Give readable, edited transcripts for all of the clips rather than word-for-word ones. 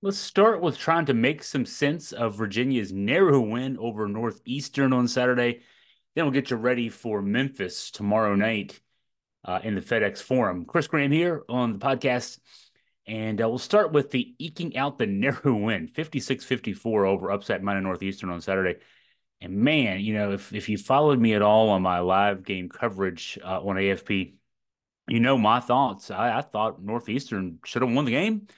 Let's start with trying to make some sense of Virginia's narrow win over Northeastern on Saturday. Then we'll get you ready for Memphis tomorrow night in the FedEx Forum. Chris Graham here on the podcast, and we'll start with the eking out the narrow win, 56-54 over upset Minor Northeastern on Saturday. And man, if you followed me at all on my live game coverage on AFP, you know my thoughts. I thought Northeastern should have won the game.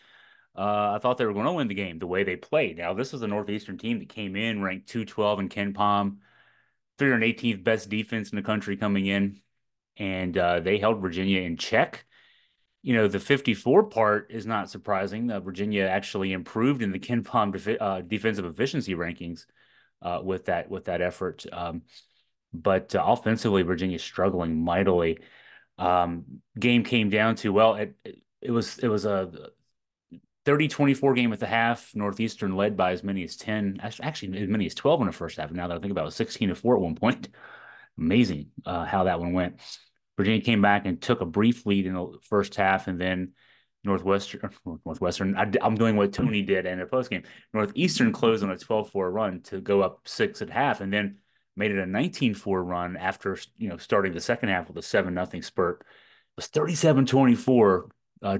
I thought they were going to win the game the way they played. Now, this was a Northeastern team that came in ranked 212 in Ken Palm, 318th best defense in the country coming in, and they held Virginia in check. The 54 part is not surprising. Virginia actually improved in the Ken Palm defensive efficiency rankings with that effort. But offensively, Virginia's struggling mightily. Game came down to, well, it was a 30-24 game at the half. Northeastern led by as many as 10, actually as many as 12 in the first half. Now that I think about it, 16-4 at one point. Amazing how that one went. Virginia came back and took a brief lead in the first half, and then Northwestern, I'm doing what Tony did in a postgame. Northeastern closed on a 12-4 run to go up 6 at half, and then made it a 19-4 run after starting the second half with a 7-0 spurt. It was 37-24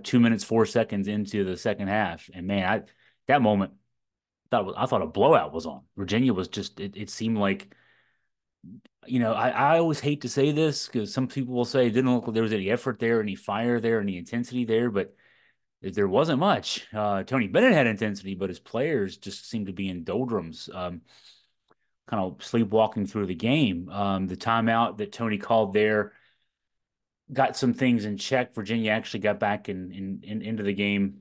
2 minutes 4 seconds into the second half, and man, that moment I thought a blowout was on. Virginia was just it seemed like I always hate to say this because some people will say it didn't look like there was any effort there, any fire there, any intensity there, but there wasn't much. Tony Bennett had intensity, but his players just seemed to be in doldrums, kind of sleepwalking through the game. The timeout that Tony called there got some things in check. Virginia actually got back into the game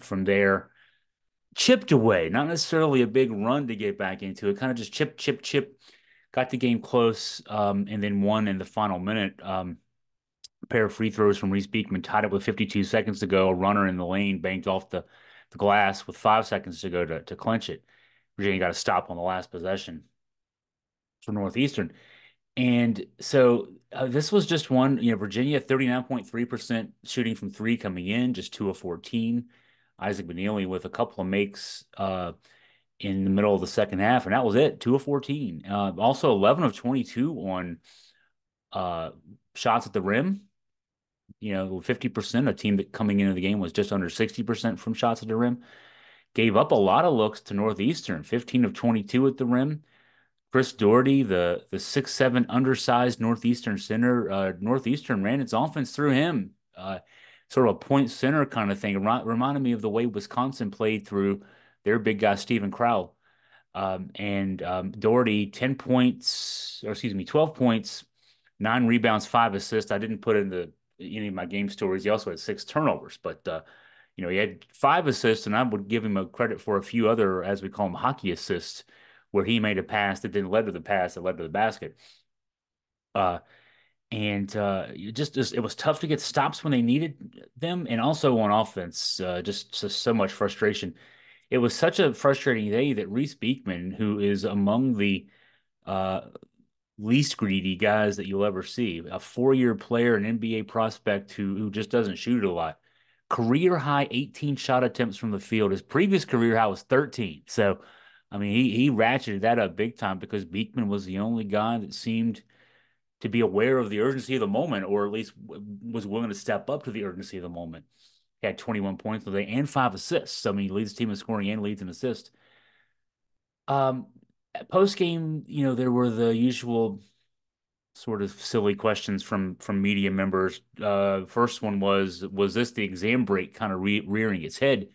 from there. Chipped away, not necessarily a big run to get back into it. Kind of just chip, got the game close, and then won in the final minute. A pair of free throws from Reese Beekman tied up with 52 seconds to go. A runner in the lane banked off the glass with 5 seconds to go to clinch it. Virginia got a stop on the last possession for Northeastern. And so this was just one, Virginia 39.3% shooting from three coming in, just 2 of 14. Isaac Benili with a couple of makes in the middle of the second half, and that was it, 2 of 14. Also 11 of 22 on shots at the rim. 50%. A team that coming into the game was just under 60% from shots at the rim. Gave up a lot of looks to Northeastern, 15 of 22 at the rim. Chris Doherty, the 6'7" undersized Northeastern center. Northeastern ran its offense through him. Sort of a point center kind of thing. Reminded me of the way Wisconsin played through their big guy, Steven Crowell. And Doherty, 10 points, or excuse me, 12 points, 9 rebounds, 5 assists. I didn't put in any of my game stories. He also had 6 turnovers, but he had 5 assists, and I would give him a credit for a few other, as we call them, hockey assists, where he made a pass that then led to the pass that led to the basket. And it was tough to get stops when they needed them, and also on offense, just so much frustration. It was such a frustrating day that Reese Beekman, who is among the uh, least greedy guys that you'll ever see, a 4-year player, an NBA prospect who just doesn't shoot a lot. Career high 18 shot attempts from the field. His previous career high was 13. So, I mean, he ratcheted that up big time because Beekman was the only guy that seemed to be aware of the urgency of the moment, or at least was willing to step up to the urgency of the moment. He had 21 points today and 5 assists. I mean, he leads the team in scoring and leads in assists. Um, Post game, there were the usual sort of silly questions from media members. First one was this the exam break kind of rearing its head?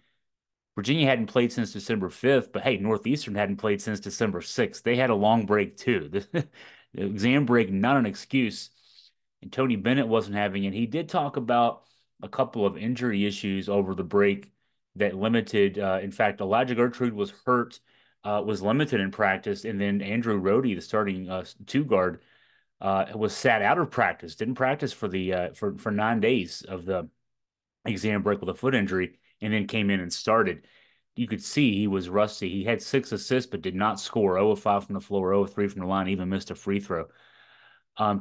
Virginia hadn't played since December 5th, but hey, Northeastern hadn't played since December 6th. They had a long break too. The exam break, not an excuse. And Tony Bennett wasn't having it. He did talk about a couple of injury issues over the break that limited. In fact, Elijah Gertrude was hurt, was limited in practice, and then Andrew Rohde, the starting two guard, was sat out of practice. Didn't practice for the for 9 days of the exam break with a foot injury, and then came in and started. You could see he was rusty. He had 6 assists, but did not score. 0 of 5 from the floor, 0 of 3 from the line, even missed a free throw.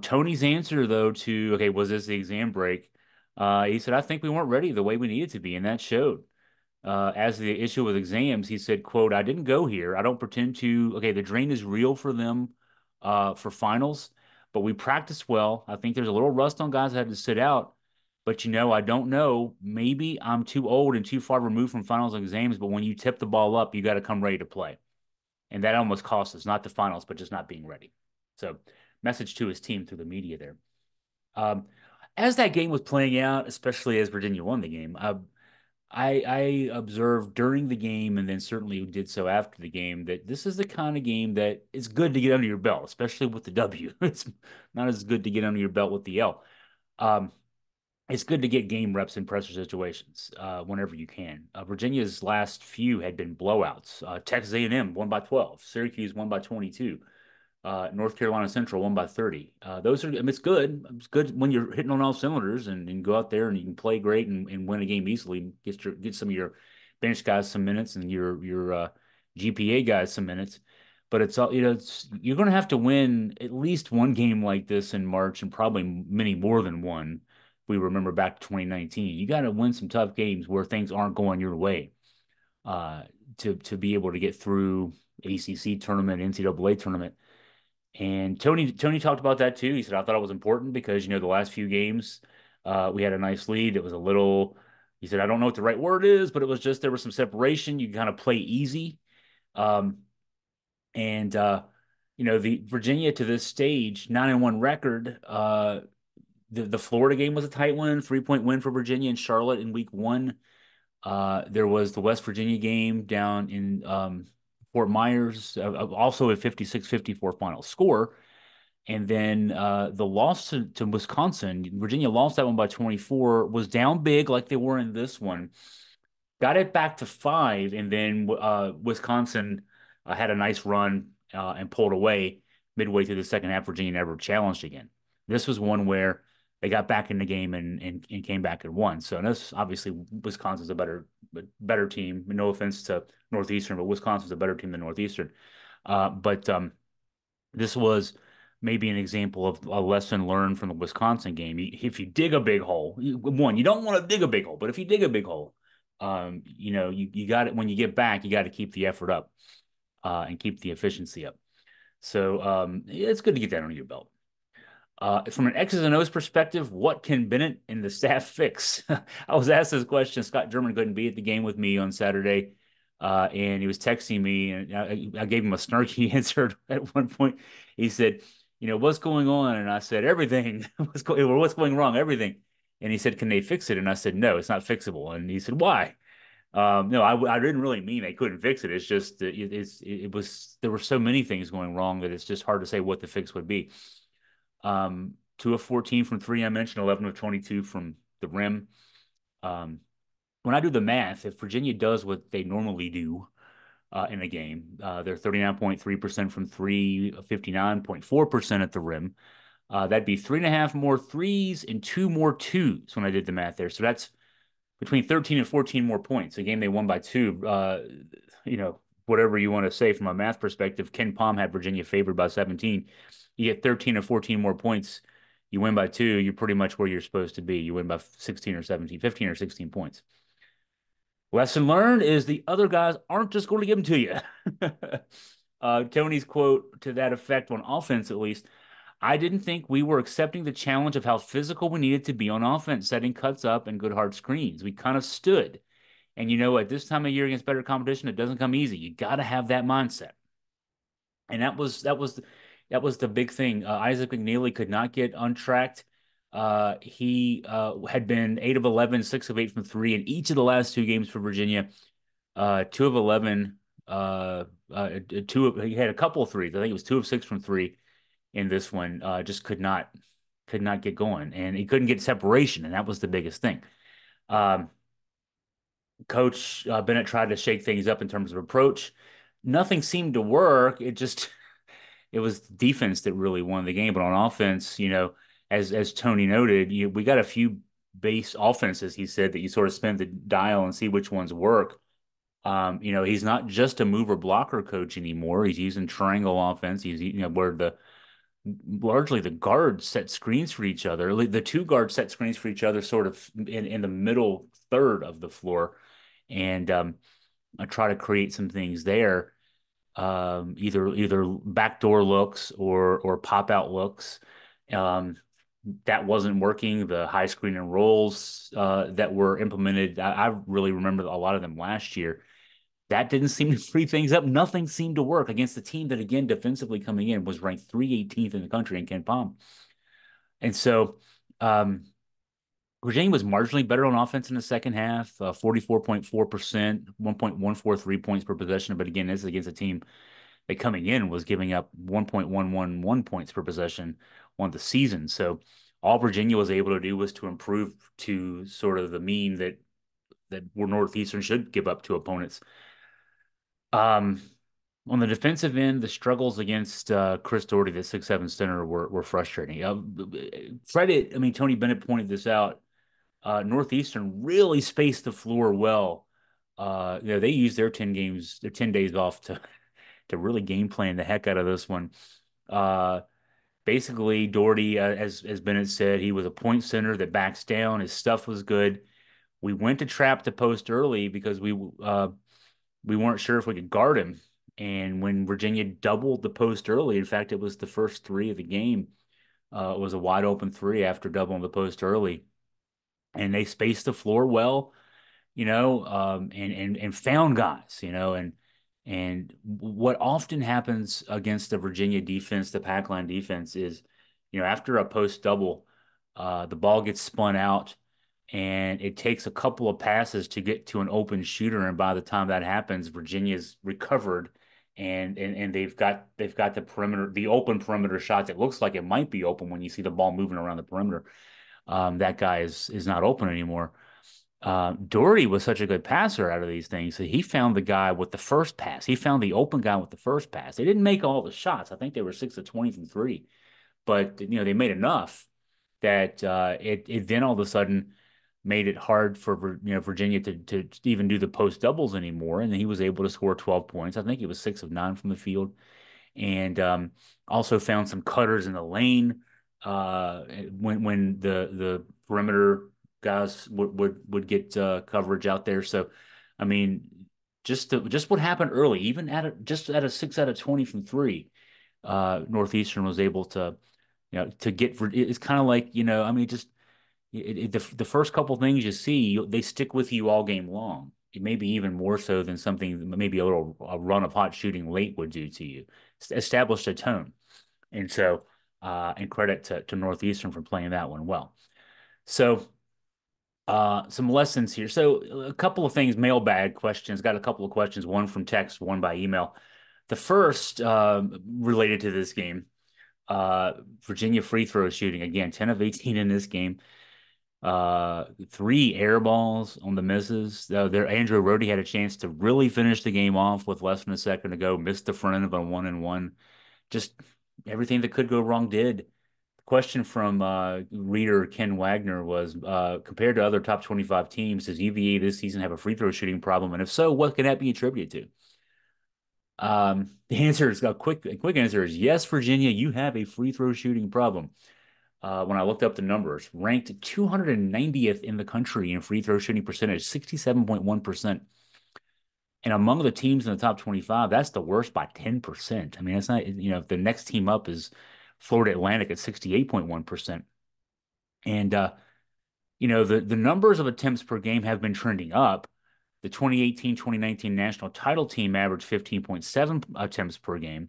Tony's answer, though, to, okay, was this the exam break? He said, I think we weren't ready the way we needed to be, and that showed. as the issue with exams, he said, quote, I didn't go here. I don't pretend to. Okay, the drain is real for them for finals, but we practiced well. I think there's a little rust on guys that had to sit out. But I don't know. Maybe I'm too old and too far removed from finals and exams, but when you tip the ball up, you got to come ready to play. And that almost cost us, not the finals, but just not being ready. So, message to his team through the media there. Um, as that game was playing out, especially as Virginia won the game, I observed during the game and then certainly did so after the game that this is the kind of game that it's good to get under your belt, especially with the W. It's not as good to get under your belt with the L. Um, it's good to get game reps in pressure situations whenever you can. Virginia's last few had been blowouts. Texas A&M won by 12. Syracuse won by 22. North Carolina Central won by 30. Those are, I mean, it's good. It's good when you're hitting on all cylinders and go out there and you can play great and win a game easily. Get some of your bench guys some minutes and your GPA guys some minutes. But it's all you're going to have to win at least one game like this in March and probably many more than one. If we remember back to 2019, you got to win some tough games where things aren't going your way uh, to be able to get through ACC tournament, NCAA tournament. And Tony talked about that too. He said, I thought it was important because, the last few games, we had a nice lead. It was a little, he said, I don't know what the right word is, but it was just there was some separation. You kind of play easy. Um, and the Virginia to this stage, 9-1 record. The Florida game was a tight one, 3-point win for Virginia and Charlotte in week one. There was the West Virginia game down in Fort Myers, also a 56-54 final score. And then the loss to Wisconsin, Virginia lost that one by 24, was down big like they were in this one. Got it back to 5, and then Wisconsin had a nice run and pulled away midway through the second half. Virginia never challenged again. This was one where they got back in the game and came back and won. So this obviously Wisconsin's a better team. No offense to Northeastern, but Wisconsin's a better team than Northeastern. But this was maybe an example of a lesson learned from the Wisconsin game. If you dig a big hole, you don't want to dig a big hole, but if you dig a big hole, you got it when you get back, you got to keep the effort up and keep the efficiency up. So it's good to get that under your belt. From an X's and O's perspective, what can Bennett and the staff fix? I was asked this question. Scott German couldn't be at the game with me on Saturday, and he was texting me, and I gave him a snarky answer at one point. He said, what's going on? And I said, everything. What's going wrong? Everything. And he said, can they fix it? And I said, no, it's not fixable. And he said, why? No, I didn't really mean they couldn't fix it. It's just it was there were so many things going wrong that it's just hard to say what the fix would be. 2 of 14 from three, I mentioned 11 of 22 from the rim. When I do the math, if Virginia does what they normally do in a game, they're 39.3% from three, 59.4% at the rim. That'd be 3.5 more threes and 2 more twos when I did the math there. So that's between 13 and 14 more points. A game they won by 2. Whatever you want to say from a math perspective, Ken Palm had Virginia favored by 17. You get 13 or 14 more points, you win by 2, you're pretty much where you're supposed to be. You win by 16 or 17, 15 or 16 points. Lesson learned is the other guys aren't just going to give them to you. Tony's quote to that effect on offense, at least, I didn't think we were accepting the challenge of how physical we needed to be on offense, setting cuts up and good hard screens. We kind of stood. And at this time of year against better competition, it doesn't come easy. You got to have that mindset. And that was the big thing. Isaac McNeely could not get untracked. He had been 8 of 11, 6 of 8 from 3 in each of the last 2 games for Virginia. 2 of 11, he had a couple of threes. I think it was 2 of 6 from 3 in this one. Just could not get going, and he couldn't get separation, and that was the biggest thing. Coach Bennett tried to shake things up in terms of approach. Nothing seemed to work. It was defense that really won the game. But on offense, as Tony noted, we got a few base offenses, he said, that you sort of spin the dial and see which ones work. He's not just a mover blocker coach anymore. He's using triangle offense. He's, where largely the guards set screens for each other. The 2 guards set screens for each other sort of in the middle third of the floor. and I try to create some things there, either backdoor looks or pop out looks. Um, that wasn't working. The high screen and rolls that were implemented, I really remember a lot of them last year. That didn't seem to free things up. Nothing seemed to work against the team that, again, defensively coming in was ranked 318th in the country in Ken Palm. And so um, Virginia was marginally better on offense in the second half, 44.4%, 1.143 points per possession. But again, this is against a team that coming in was giving up 1.111 points per possession on the season. So all Virginia was able to do was to improve to sort of the mean that where Northeastern should give up to opponents. Um, on the defensive end, the struggles against Chris Doherty, the 6'7" center, were frustrating. Credit, I mean, Tony Bennett pointed this out. Northeastern really spaced the floor well. They used their 10 days off to really game plan the heck out of this one. Uh, Basically, Doherty, as Bennett said, he was a point center that backs down. His stuff was good. We went to trap the post early because we weren't sure if we could guard him. And when Virginia doubled the post early, in fact, it was the first three of the game. It was a wide open three after doubling the post early, and they spaced the floor well, and found guys, and what often happens against the Virginia defense, the pack line defense, is, after a post double, the ball gets spun out, and it takes a couple of passes to get to an open shooter, and by the time that happens, Virginia's recovered. And they've got the perimeter, the open perimeter shots. It looks like it might be open when you see the ball moving around the perimeter. That guy is not open anymore. Doherty was such a good passer out of these things that he found the guy with the first pass. He found the open guy with the first pass. They didn't make all the shots. I think they were 6 of 20 from three, but they made enough that it then all of a sudden made it hard for Virginia to even do the post doubles anymore. And he was able to score 12 points. I think he was 6 of 9 from the field, and also found some cutters in the lane when the perimeter guys would get coverage out there. So, I mean, just what happened early, even just at a 6 out of 20 from three, Northeastern was able to to get. It's kind of like, I mean, just the first couple things you see, they stick with you all game long. Maybe even more so than something, maybe a run of hot shooting late would do to you. Established a tone. And so, and credit to Northeastern for playing that one well. So, some lessons here. So, a couple of things, mailbag questions. Got a couple of questions, one from text, one by email. The first, related to this game, Virginia free throw shooting. Again, 10 of 18 in this game. Three air balls on the misses. There, Andrew Rhodey had a chance to really finish the game off with less than a second to go. Missed the front end of a 1-and-1. Just everything that could go wrong did. The question from reader Ken Wagner was, compared to other top 25 teams, does UVA this season have a free throw shooting problem? And if so, what can that be attributed to? The answer is a quick answer is yes, Virginia, you have a free throw shooting problem. When I looked up the numbers, ranked 290th in the country in free throw shooting percentage, 67.1%. And among the teams in the top 25, that's the worst by 10%. I mean, that's not, the next team up is Florida Atlantic at 68.1%. And, the numbers of attempts per game have been trending up. The 2018-2019 national title team averaged 15.7 attempts per game.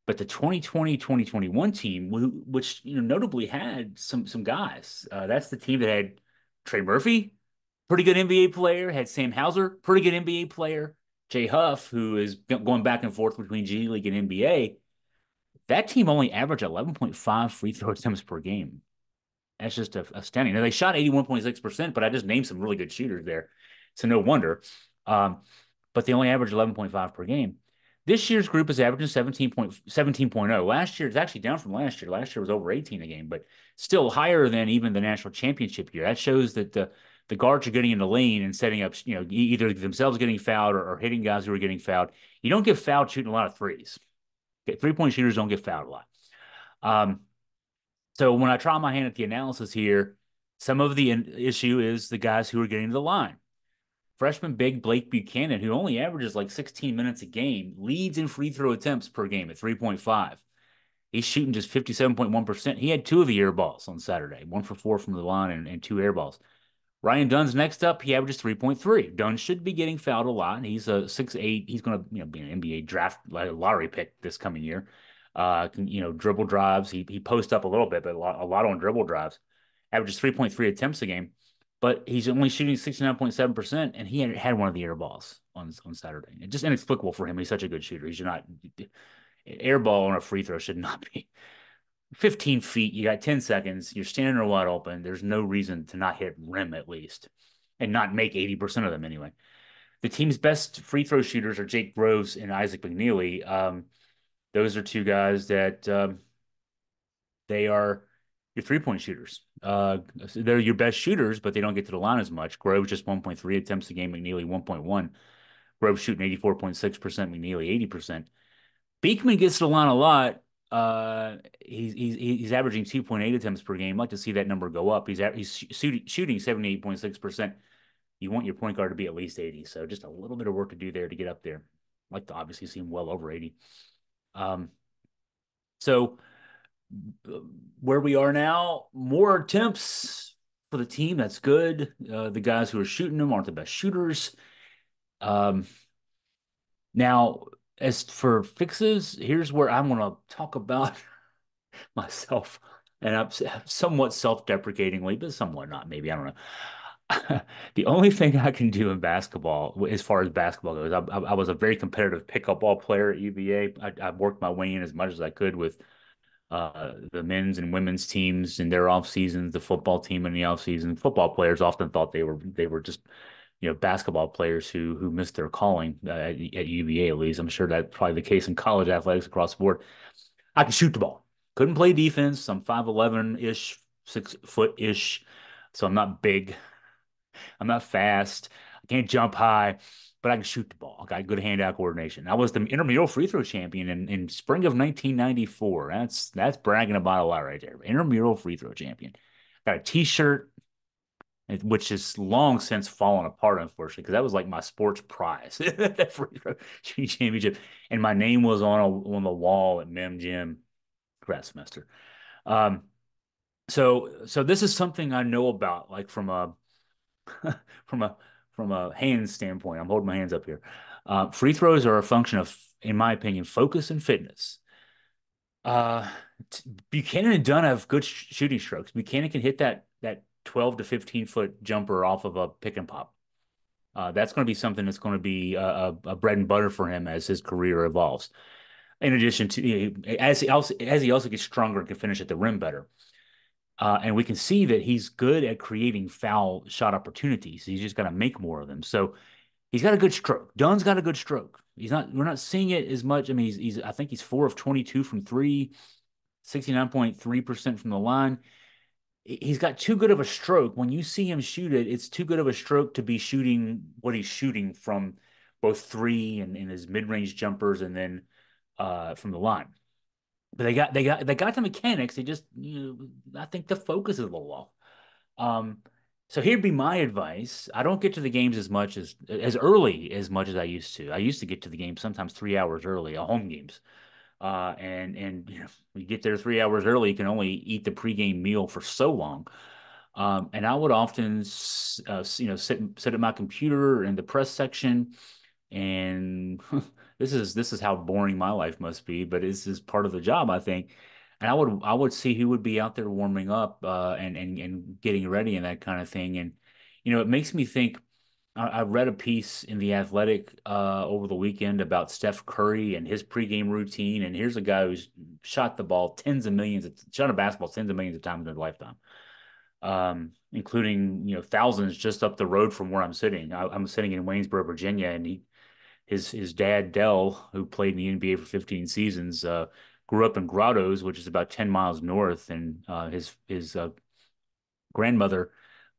But the 2020-2021 team, which notably had some guys, that's the team that had Trey Murphy, pretty good NBA player, had Sam Hauser, pretty good NBA player, Jay Huff, who is going back and forth between G League and NBA. That team only averaged 11.5 free throw attempts per game. That's just astounding. Now, they shot 81.6%, but I just named some really good shooters there. So no wonder. But they only averaged 11.5 per game. This year's group is averaging 17.0. Last year, it's actually down from last year. Last year was over 18 a game, but still higher than even the national championship year. That shows that the guards are getting in the lane and setting up, either themselves getting fouled or hitting guys who are getting fouled. You don't get fouled shooting a lot of threes. Okay, 3-point shooters don't get fouled a lot. So when I try my hand at the analysis here, some of the issue is the guys who are getting to the line. freshman big Blake Buchanan, who only averages like 16 minutes a game, leads in free throw attempts per game at 3.5. He's shooting just 57.1%. He had two of the air balls on Saturday, one for four from the line and two air balls. Ryan Dunn's next up. He averages 3.3. Dunn should be getting fouled a lot. He's a 6'8". He's going to be an NBA draft lottery pick this coming year. Dribble drives. He posts up a little bit, but a lot on dribble drives. Averages 3.3 attempts a game, but he's only shooting 69.7%, and he had one of the air balls on Saturday. It's just inexplicable for him. He's such a good shooter. He should not air ball on a free throw should not be 15 feet. You got 10 seconds. You're standing there wide open. There's no reason to not hit rim at least and not make 80% of them anyway. The team's best free throw shooters are Jake Groves and Isaac McNeely. Those are two guys that they are your three-point shooters. They're your best shooters, but they don't get to the line as much. Groves just 1.3 attempts a game. McNeely 1.1. Groves shooting 84.6%. McNeely 80%. Beekman gets to the line a lot. He's averaging 2.8 attempts per game. I'd like to see that number go up. He's shooting 78.6%. You want your point guard to be at least 80. So just a little bit of work to do there to get up there. I'd like to obviously see him well over 80. So where we are now, more attempts for the team. That's good. The guys who are shooting them aren't the best shooters. Now, as for fixes, here's where I want to talk about myself, and I'm somewhat self-deprecatingly, but somewhat not. Maybe I don't know. The only thing I can do in basketball, as far as basketball goes, I was a very competitive pickup ball player at UVA. I worked my way in as much as I could with the men's and women's teams in their off seasons, the football team in the off season. Football players often thought they were just basketball players who missed their calling at UVA, at least. I'm sure that's probably the case in college athletics across the board. I can shoot the ball. Couldn't play defense. I'm 5'11-ish, 6 foot-ish. So I'm not big. I'm not fast. I can't jump high, but I can shoot the ball. I got good hand-eye coordination. I was the intramural free throw champion in spring of 1994. That's bragging about a lot right there. Intramural free throw champion. Got a T-shirt, which has long since fallen apart, unfortunately, because that was like my sports prize, that free throw championship. And my name was on the wall at Mem Gym grad semester. So this is something I know about, like from a from a hand standpoint. I'm holding my hands up here. Free throws are a function of, in my opinion, focus and fitness. Uh, Buchanan and Dunn have good shooting strokes. Buchanan can hit that 12 to 15-foot jumper off of a pick and pop. That's going to be something that's going to be a bread and butter for him as his career evolves. In addition to, as he also gets stronger and can finish at the rim better. And we can see that he's good at creating foul shot opportunities. He's just got to make more of them. So he's got a good stroke. Dunn's got a good stroke. We're not seeing it as much. I mean, I think he's 4 of 22 from three, 69.3% from the line. He's got too good of a stroke. When you see him shoot it, it's too good of a stroke to be shooting what he's shooting from both three and his mid-range jumpers and then from the line. But they got the mechanics. They just, I think the focus is a little off. So here'd be my advice. I don't get to the games as early as much as I used to. I used to get to the game sometimes 3 hours early, home games. And you get there 3 hours early, you can only eat the pregame meal for so long. And I would often, sit at my computer in the press section, and this is how boring my life must be, but this is part of the job, I think. And I would see who would be out there warming up, and getting ready and that kind of thing. And it makes me think. I read a piece in The Athletic over the weekend about Steph Curry and his pregame routine. And here's a guy who's shot the ball shot a basketball tens of millions of times in his lifetime, including thousands just up the road from where I'm sitting. I'm sitting in Waynesboro, Virginia, and his dad Dell, who played in the NBA for 15 seasons, grew up in Grottoes, which is about 10 miles north, and his grandmother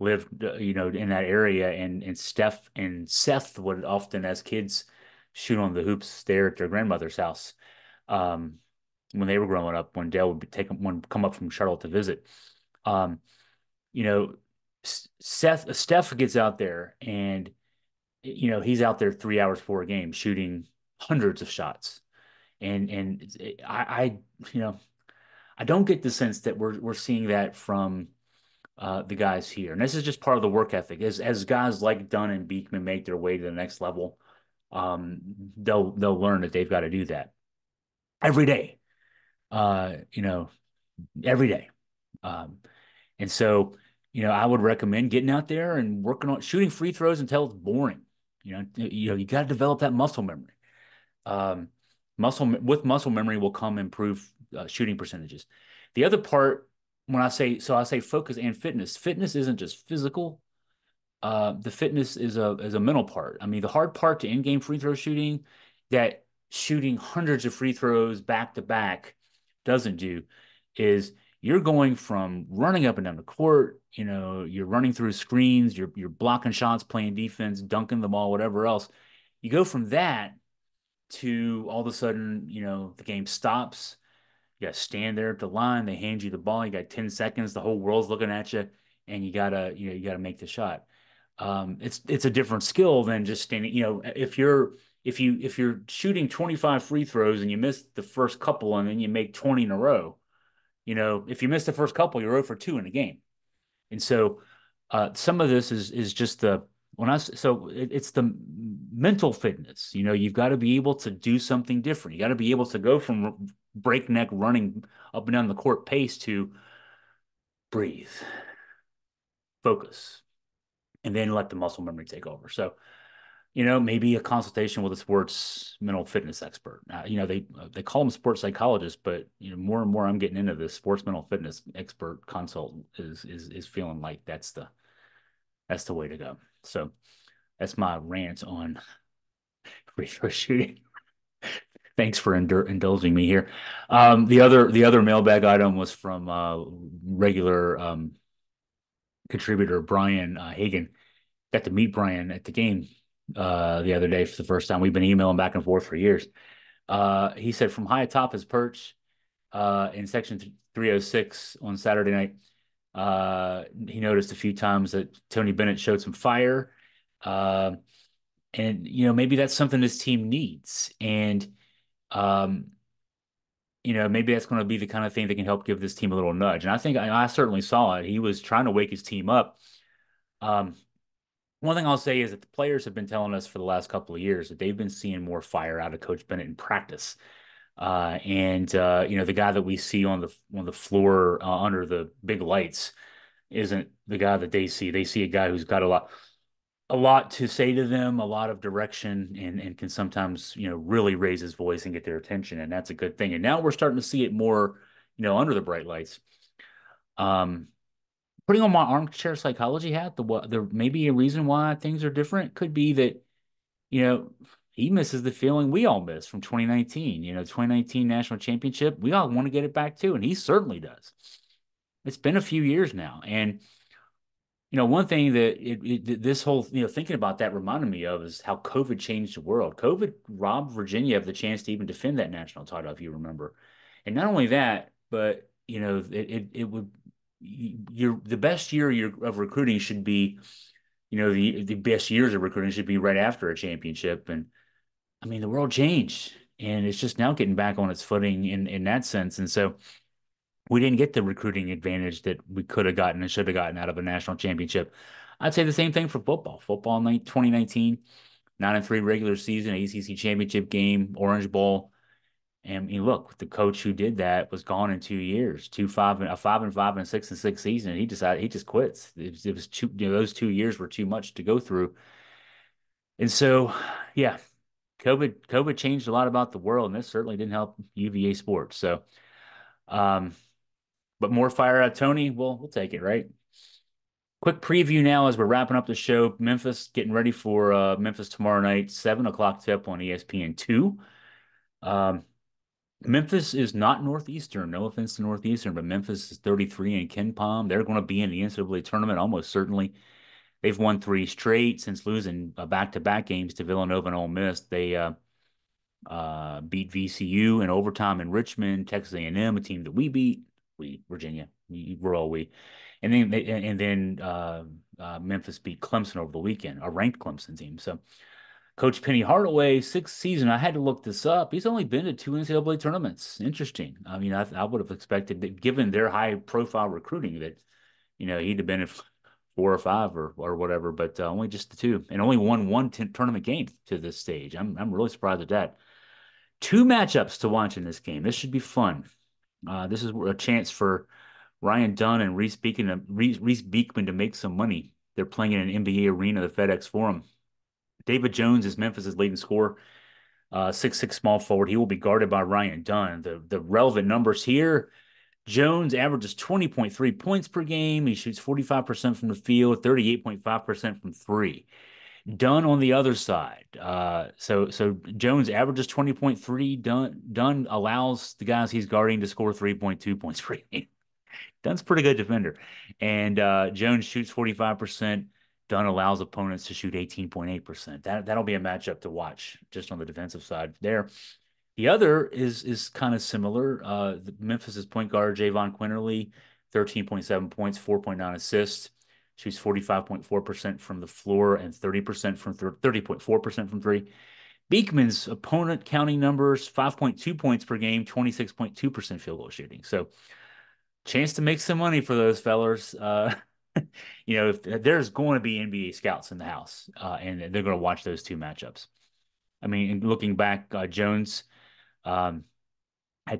lived, in that area, and Steph and Seth would often, as kids, shoot on the hoops there at their grandmother's house, when they were growing up. When Dale would come up from Charlotte to visit, Steph gets out there, and he's out there 3 hours before a game shooting hundreds of shots. I you know, I don't get the sense that we're seeing that from the guys here. And this is just part of the work ethic. As guys like Dunn and Beekman make their way to the next level, they'll learn that they've got to do that every day. Uh, you know, every day. Um, and so, I would recommend getting out there and working on shooting free throws until it's boring. You got to develop that muscle memory. Um, muscle memory will come improve shooting percentages. The other part, I say focus and fitness. Fitness isn't just physical. The fitness is a mental part. I mean, the hard part to in-game free throw shooting that shooting hundreds of free throws back to back doesn't do is you're going from running up and down the court, you're running through screens, you're blocking shots, playing defense, dunking the ball, whatever else. You go from that to all of a sudden, the game stops. You got to stand there at the line. They hand you the ball. You got 10 seconds. The whole world's looking at you, and you gotta make the shot. It's a different skill than just standing. If you're shooting 25 free throws and you miss the first couple and then you make 20 in a row, if you miss the first couple, you're 0 for 2 in a game. And so some of this is just it's the mental fitness. You've got to be able to do something different. You got to be able to go from breakneck running up and down the court pace to breathe, focus, and then let the muscle memory take over. So, maybe a consultation with a sports mental fitness expert. They call them sports psychologists, but more and more I'm getting into this sports mental fitness expert consult is feeling like that's the way to go. So that's my rant on free throw shooting. Thanks for indulging me here. The other mailbag item was from regular contributor Brian Hagan. Got to meet Brian at the game the other day for the first time. We've been emailing back and forth for years. He said from high atop his perch in section 306 on Saturday night, he noticed a few times that Tony Bennett showed some fire. And maybe that's something this team needs. And um, maybe that's going to be the kind of thing that can help give this team a little nudge. And I think I certainly saw it. He was trying to wake his team up. Um, One thing I'll say is that the players have been telling us for the last couple of years that they've been seeing more fire out of Coach Bennett in practice. The guy that we see on the floor under the big lights isn't the guy that they see. They see a guy who's got a lot to say to them, a lot of direction, and can sometimes, really raise his voice and get their attention. And that's a good thing. And now we're starting to see it more, under the bright lights. Putting on my armchair psychology hat, there may be a reason why things are different. Could be that, he misses the feeling we all miss from 2019, 2019 national championship. We all want to get it back too. And he certainly does. It's been a few years now. And one thing that this whole, thinking about that reminded me of is how COVID changed the world. COVID robbed Virginia of the chance to even defend that national title, if you remember. And not only that, but, it would, the best year of recruiting should be, the best years of recruiting should be right after a championship. And I mean, the world changed and it's just now getting back on its footing in that sense. And so, we didn't get the recruiting advantage that we could have gotten and should have gotten out of a national championship. I'd say the same thing for football. Football in 2019, 9-3 regular season, ACC championship game, Orange Bowl. And I mean, look, the coach who did that was gone in 2 years, 5-5 and a 6-6 season. And he decided he just quits. It was too, those 2 years were too much to go through. And so, yeah, COVID changed a lot about the world, and this certainly didn't help UVA sports. So, but more fire out Tony, we'll take it, right? Quick preview now as we're wrapping up the show. Memphis getting ready for Memphis tomorrow night, 7 o'clock tip on ESPN2. Memphis is not Northeastern. No offense to Northeastern, but Memphis is 33 in KenPom. They're going to be in the NCAA tournament almost certainly. They've won 3 straight since losing back-to-back games to Villanova and Ole Miss. They beat VCU in overtime in Richmond, Texas A&M, a team that we beat. Virginia, we're all we. and then Memphis beat Clemson over the weekend, a ranked Clemson team. So Coach Penny Hardaway, sixth season. I had to look this up. He's only been to two NCAA tournaments. Interesting. I mean, I would have expected that, given their high profile recruiting, that he'd have been in four or five or whatever, but only just the two, and only won one tournament game to this stage. I'm really surprised at that. Two matchups to watch in this game. This should be fun. This is a chance for Ryan Dunn and Reese Beekman to make some money. They're playing in an NBA arena, the FedEx Forum. David Jones is Memphis' leading scorer, 6'6" small forward. He will be guarded by Ryan Dunn. The relevant numbers here: Jones averages 20.3 points per game. He shoots 45% from the field, 38.5% from three. Dunn on the other side. So Jones averages 20.3. Dunn allows the guys he's guarding to score 3.2 points per game. Dunn's a pretty good defender. And Jones shoots 45%. Dunn allows opponents to shoot 18.8%. That'll be a matchup to watch just on the defensive side there. The other is kind of similar. Memphis's point guard, Javon Quinterly, 13.7 points, 4.9 assists, shoots 45.4% from the floor and 30.4% from three. Beekman's opponent counting numbers, 5.2 points per game, 26.2% field goal shooting. So chance to make some money for those fellers. If there's going to be NBA scouts in the house, and they're going to watch those two matchups. I mean, looking back, Jones had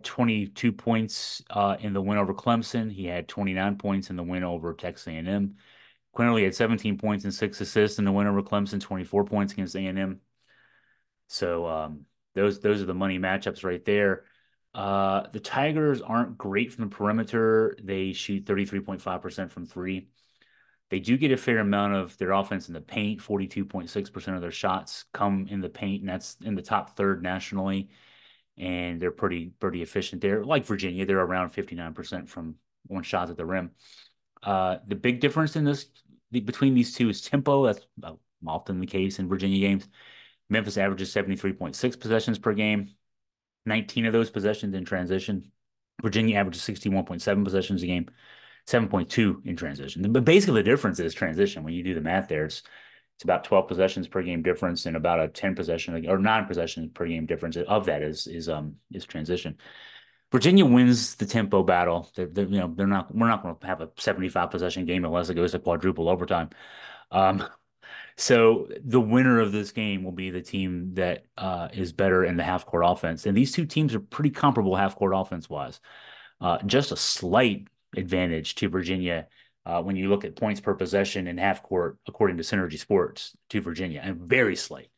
22 points in the win over Clemson. He had 29 points in the win over Texas A&M. Quinterly had 17 points and 6 assists in the win over Clemson, 24 points against A&M. So those are the money matchups right there. The Tigers aren't great from the perimeter. They shoot 33.5% from three. They do get a fair amount of their offense in the paint. 42.6% of their shots come in the paint, and that's in the top third nationally. And they're pretty efficient there. Like Virginia, they're around 59% from one shot at the rim. The big difference between these two is tempo. That's often the case in Virginia games. Memphis averages 73.6 possessions per game, 19 of those possessions in transition. Virginia averages 61.7 possessions a game, 7.2 in transition. But basically, the difference is transition. When you do the math there, it's about 12 possessions per game difference and about a 10 possession or 9 possessions per game difference. Of that is transition. Virginia wins the tempo battle. We're not going to have a 75 possession game unless it goes to quadruple overtime. So the winner of this game will be the team that is better in the half court offense. And these two teams are pretty comparable half court offense wise. Just a slight advantage to Virginia when you look at points per possession in half court, according to Synergy Sports, to Virginia, and very slight.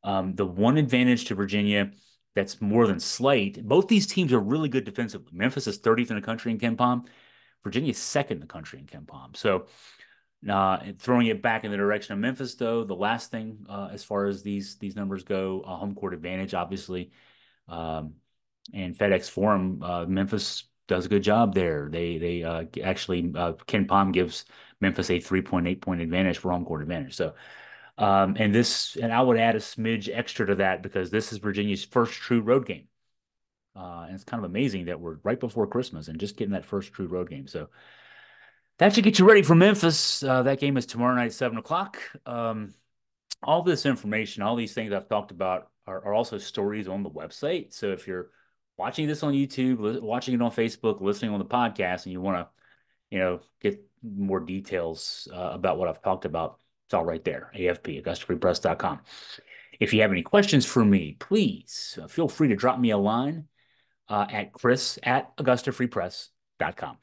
The one advantage to Virginia that's more than slight, both these teams are really good defensively. Memphis is 30th in the country in KenPom. Virginia is second in the country in KenPom. So throwing it back in the direction of Memphis, though, the last thing as far as these numbers go, home court advantage, obviously. And FedEx Forum, Memphis does a good job there. They actually KenPom gives Memphis a 3.8 point advantage for home court advantage. So and I would add a smidge extra to that because this is Virginia's first true road game. And it's kind of amazing that we're right before Christmas and just getting that first true road game. So that should get you ready for Memphis. That game is tomorrow night, 7 o'clock. All this information, all these things I've talked about are also stories on the website. So if you're watching this on YouTube, watching it on Facebook, listening on the podcast, and you want to, get more details about what I've talked about, it's all right there. AFP, AugustaFreePress.com. If you have any questions for me, please feel free to drop me a line at Chris at AugustaFreePress.com.